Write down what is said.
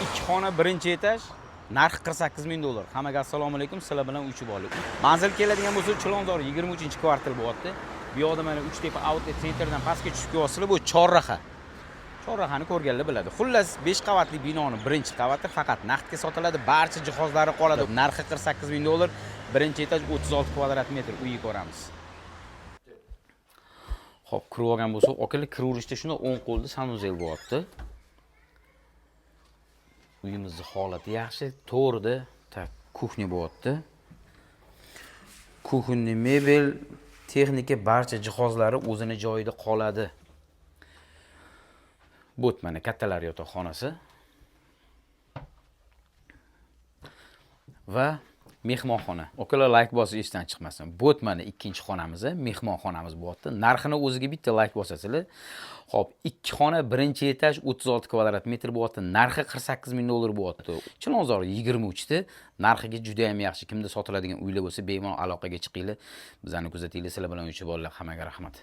2 xona birinchi etaj, narxi 48 ming dollar. Hammaga assalomu alaykum, sizlar bilan uchib oldik. Manzil keladigan bo'lsa, Chilonzor 23-kvartal bo'lyapti. Bu yoqda mana Uchtepa outlet centerdan pastga tushib kelyapsizlar, bu chorraha. Chorrahani ko'rganlar biladi. Xullas 5 qavatli binoni birinchi qavati faqat naqdga sotiladi, barcha jihozlari qoladi. Narxi 48 ming dollar, birinchi etaj 36 kvadrat metr uyni ko'ramiz. Xo'p, kirib olgan bo'lsak, akalar kiraverishda shunda o'ng qo'lda sanuzel bo'lyapti. Uyimizning holati yaxshi, to'g'rida, kuxnya bo'lyapti. Kuxnya mebel, texnika barcha jihozlari o'zini joyida qoladi. Bu mana kattalar yotoqxonasi. Va mehmonxona. Okalar like bosib esdan chiqmasin. Bu mana ikkinchi xonamiz, mehmonxonamiz bo'lyapti. Narxini o'ziga bitta like bosasizlar. Xo'p, 2 xona birinchi etaj 36 kvadrat metr bo'lyapti. Narxi 48 ming dollar bo'lyapti. Chilonzor 23 da narxiga juda ham yaxshi. Kimda sotiladigan uylar bo'lsa, bemalol aloqaga chiqinglar. Bizani kuzatinglar, sizlar bilan uchib bolalar. Hammaga rahmat.